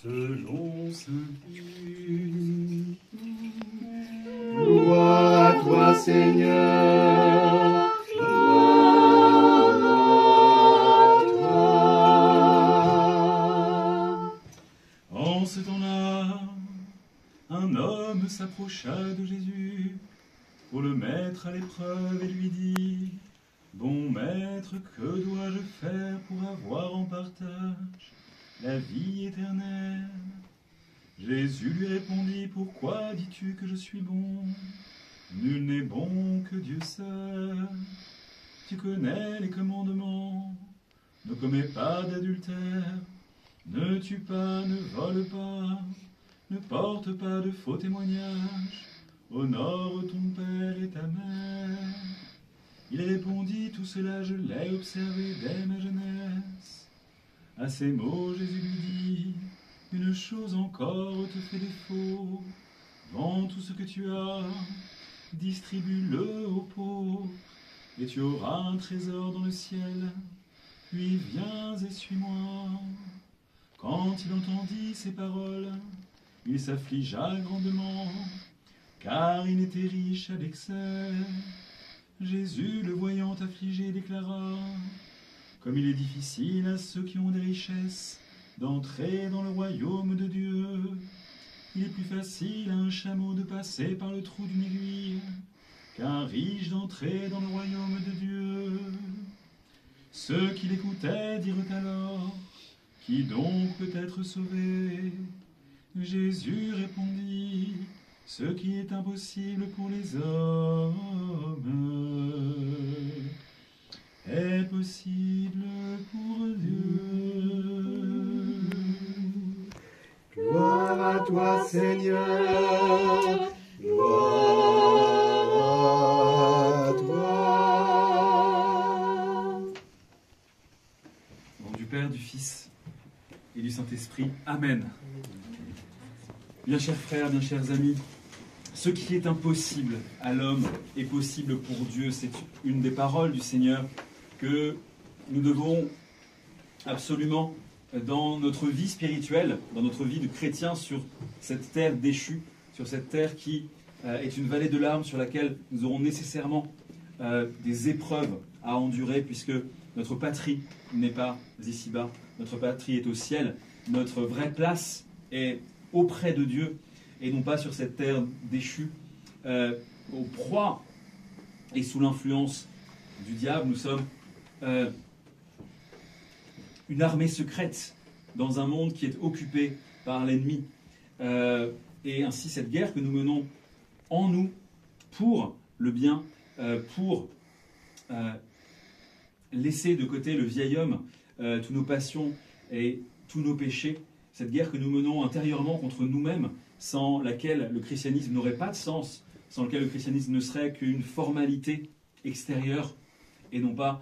selon Saint-Luc. Gloire à toi, Seigneur. Gloire à toi. En ce temps-là, un homme s'approcha de Jésus pour le mettre à l'épreuve et lui dit: Bon maître, que dois-je faire pour avoir en partage la vie éternelle? Jésus lui répondit: Pourquoi dis-tu que je suis bon? Nul n'est bon que Dieu seul. Tu connais les commandements. Ne commets pas d'adultère, ne tue pas, ne vole pas, ne porte pas de faux témoignages, honore ton père et ta mère. Il répondit: Tout cela je l'ai observé dès ma jeunesse. À ces mots, Jésus lui dit: Une chose encore te fait défaut. Vends tout ce que tu as, distribue-le aux pauvres, et tu auras un trésor dans le ciel. Puis viens et suis-moi. Quand il entendit ces paroles, il s'affligea grandement, car il était riche à l'excès. Jésus, le voyant affligé, déclara: Comme il est difficile à ceux qui ont des richesses d'entrer dans le royaume de Dieu. Il est plus facile à un chameau de passer par le trou d'une aiguille qu'à un riche d'entrer dans le royaume de Dieu. Ceux qui l'écoutaient dirent alors: Qui donc peut être sauvé? Jésus répondit: Ce qui est impossible pour les hommes est possible pour Dieu. Gloire à toi, Seigneur. Gloire à toi. Au nom du Père, du Fils et du Saint-Esprit. Amen. Bien chers frères, bien chers amis, ce qui est impossible à l'homme est possible pour Dieu. C'est une des paroles du Seigneur que nous devons absolument, dans notre vie spirituelle, dans notre vie de chrétien, sur cette terre déchue, sur cette terre qui est une vallée de larmes sur laquelle nous aurons nécessairement des épreuves à endurer, puisque notre patrie n'est pas ici-bas, notre patrie est au ciel, notre vraie place est auprès de Dieu, et non pas sur cette terre déchue, aux proies et sous l'influence du diable. Nous sommes une armée secrète dans un monde qui est occupé par l'ennemi. Et ainsi, cette guerre que nous menons en nous pour le bien, pour laisser de côté le vieil homme, toutes nos passions et tous nos péchés, cette guerre que nous menons intérieurement contre nous-mêmes, sans laquelle le christianisme n'aurait pas de sens, sans laquelle le christianisme ne serait qu'une formalité extérieure et non pas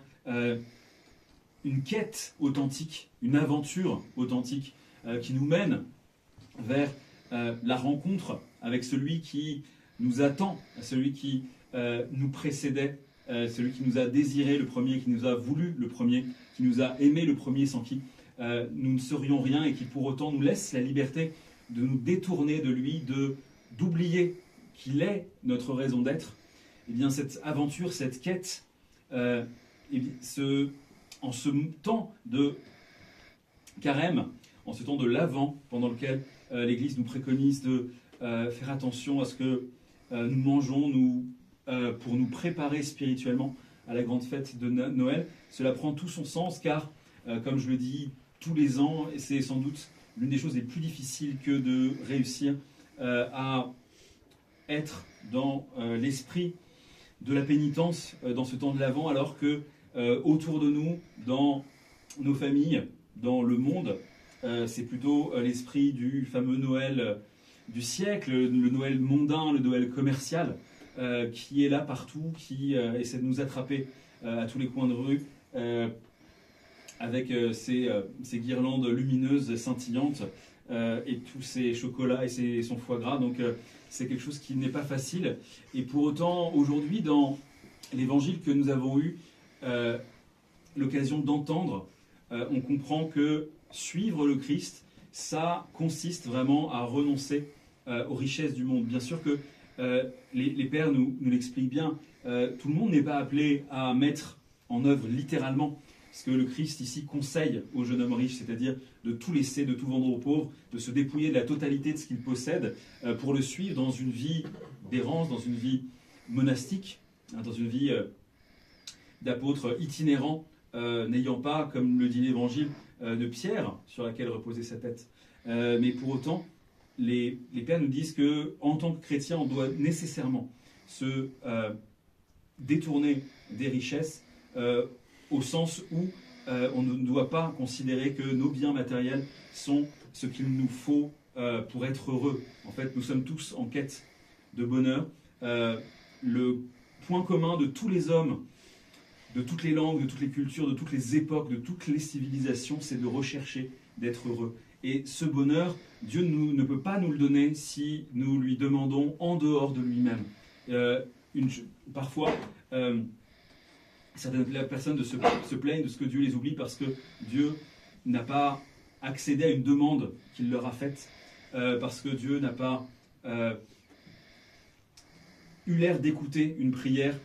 une quête authentique, une aventure authentique qui nous mène vers la rencontre avec celui qui nous attend, celui qui nous précédait, celui qui nous a désiré le premier, qui nous a voulu le premier, qui nous a aimé le premier, sans qui nous ne serions rien, et qui pour autant nous laisse la liberté de nous détourner de lui, d'oublier qu'il est notre raison d'être. Eh bien, cette aventure, cette quête, en ce temps de carême, en ce temps de l'Avent, pendant lequel l'Église nous préconise de faire attention à ce que nous mangeons pour nous préparer spirituellement à la grande fête de Noël, cela prend tout son sens, car, comme je le dis tous les ans, et c'est sans doute l'une des choses les plus difficiles que de réussir à être dans l'esprit de la pénitence dans ce temps de l'Avent, alors que autour de nous, dans nos familles, dans le monde, c'est plutôt l'esprit du fameux Noël du siècle, le Noël mondain, le Noël commercial, qui est là partout, qui essaie de nous attraper à tous les coins de rue, avec ces guirlandes lumineuses, scintillantes, et tous ces chocolats et son foie gras. Donc c'est quelque chose qui n'est pas facile. Et pour autant, aujourd'hui, dans l'évangile que nous avons eu l'occasion d'entendre, on comprend que suivre le Christ, ça consiste vraiment à renoncer aux richesses du monde. Bien sûr que les pères nous l'expliquent bien, tout le monde n'est pas appelé à mettre en œuvre littéralement ce que le Christ ici conseille au jeune homme riche, c'est-à-dire de tout laisser, de tout vendre aux pauvres, de se dépouiller de la totalité de ce qu'il possède pour le suivre dans une vie d'errance, dans une vie monastique, dans une vie d'apôtre itinérant, n'ayant pas, comme le dit l'Évangile, de pierre sur laquelle reposer sa tête. Mais pour autant, les pères nous disent qu'en tant que chrétien, on doit nécessairement se détourner des richesses au sens où on ne doit pas considérer que nos biens matériels sont ce qu'il nous faut pour être heureux. En fait, nous sommes tous en quête de bonheur. Le point commun de tous les hommes, de toutes les langues, de toutes les cultures, de toutes les époques, de toutes les civilisations, c'est de rechercher d'être heureux. Et ce bonheur, Dieu ne peut pas nous le donner si nous lui demandons en dehors de lui-même. Parfois, certaines personnes se plaignent de ce que Dieu les oublie parce que Dieu n'a pas accédé à une demande qu'il leur a faite, parce que Dieu n'a pas eu l'air d'écouter une prière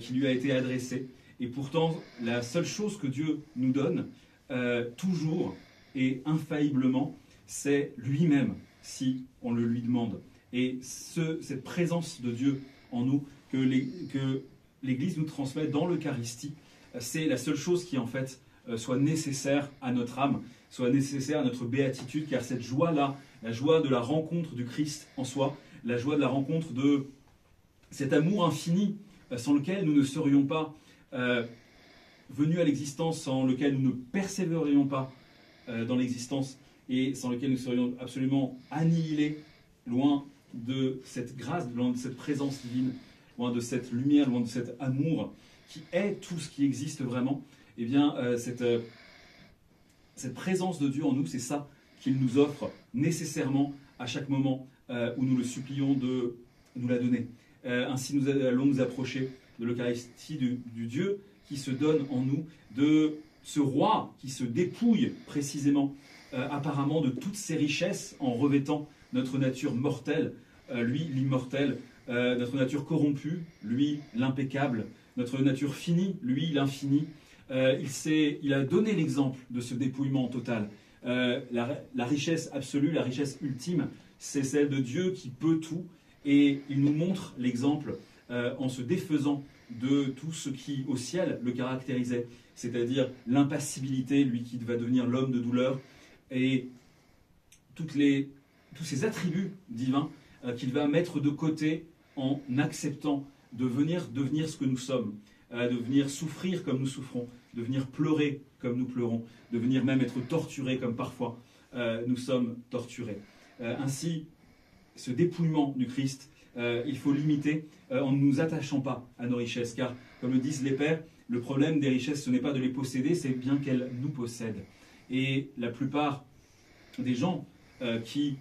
qui lui a été adressée. Et pourtant, la seule chose que Dieu nous donne, toujours et infailliblement, c'est lui-même, si on le lui demande. Et cette présence de Dieu en nous, que l'Église nous transmet dans l'Eucharistie, c'est la seule chose qui, en fait, soit nécessaire à notre âme, soit nécessaire à notre béatitude, car cette joie-là, la joie de la rencontre du Christ en soi, la joie de la rencontre de cet amour infini, sans lequel nous ne serions pas venus à l'existence, sans lequel nous ne persévérions pas dans l'existence, et sans lequel nous serions absolument annihilés, loin de cette grâce, loin de cette présence divine, loin de cette lumière, loin de cet amour qui est tout ce qui existe vraiment. Eh bien, cette présence de Dieu en nous, c'est ça qu'il nous offre nécessairement à chaque moment où nous le supplions de nous la donner. Ainsi, nous allons nous approcher de l'Eucharistie du Dieu qui se donne en nous, de ce roi qui se dépouille précisément, apparemment, de toutes ses richesses en revêtant notre nature mortelle, lui l'immortel, notre nature corrompue, lui l'impeccable, notre nature finie, lui l'infini. Il a donné l'exemple de ce dépouillement total. La richesse absolue, la richesse ultime, c'est celle de Dieu qui peut tout, et il nous montre l'exemple en se défaisant de tout ce qui, au ciel, le caractérisait, c'est-à-dire l'impassibilité, lui qui va devenir l'homme de douleur, et tous ces attributs divins qu'il va mettre de côté en acceptant de venir devenir ce que nous sommes, de venir souffrir comme nous souffrons, de venir pleurer comme nous pleurons, de venir même être torturés comme parfois nous sommes torturés. Ainsi, ce dépouillement du Christ, il faut l'imiter en ne nous attachant pas à nos richesses, car, comme le disent les pères, le problème des richesses, ce n'est pas de les posséder, c'est bien qu'elles nous possèdent. Et la plupart des gens qui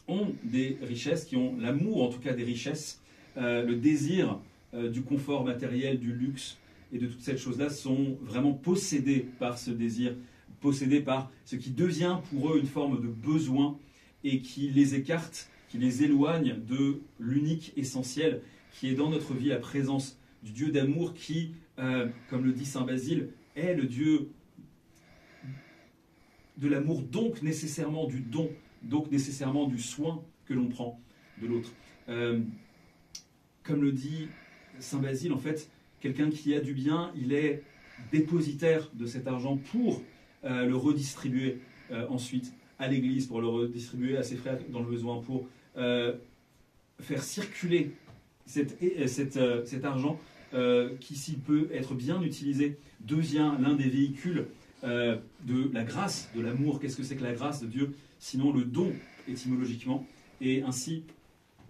ont des richesses, qui ont l'amour en tout cas des richesses, le désir du confort matériel, du luxe et de toutes ces choses-là sont vraiment possédés par ce désir, possédés par ce qui devient pour eux une forme de besoin et qui les écarte, qui les éloigne de l'unique essentiel qui est dans notre vie, la présence du Dieu d'amour qui, comme le dit saint Basile, est le Dieu de l'amour, donc nécessairement du don, donc nécessairement du soin que l'on prend de l'autre. Comme le dit saint Basile, en fait, quelqu'un qui a du bien, il est dépositaire de cet argent pour le redistribuer ensuite à l'Église, pour le redistribuer à ses frères dans le besoin, pour faire circuler cet argent qui, s'il peut être bien utilisé, devient l'un des véhicules de la grâce, de l'amour. Qu'est-ce que c'est que la grâce de Dieu, sinon le don étymologiquement? Et ainsi,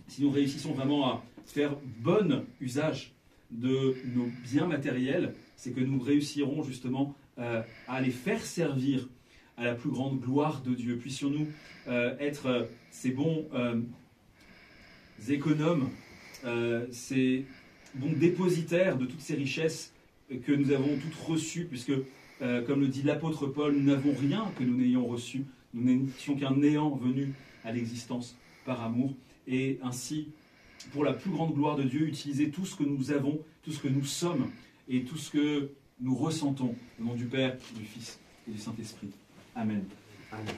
si nous réussissons vraiment à faire bon usage de nos biens matériels, c'est que nous réussirons justement à les faire servir à la plus grande gloire de Dieu. Puissions-nous être ces bons économes, ces bons dépositaires de toutes ces richesses que nous avons toutes reçues, puisque, comme le dit l'apôtre Paul, nous n'avons rien que nous n'ayons reçu. nous n'étions qu'un néant venu à l'existence par amour, et ainsi, pour la plus grande gloire de Dieu, utiliser tout ce que nous avons, tout ce que nous sommes, et tout ce que nous ressentons, au nom du Père, du Fils et du Saint-Esprit. Amen. Amen.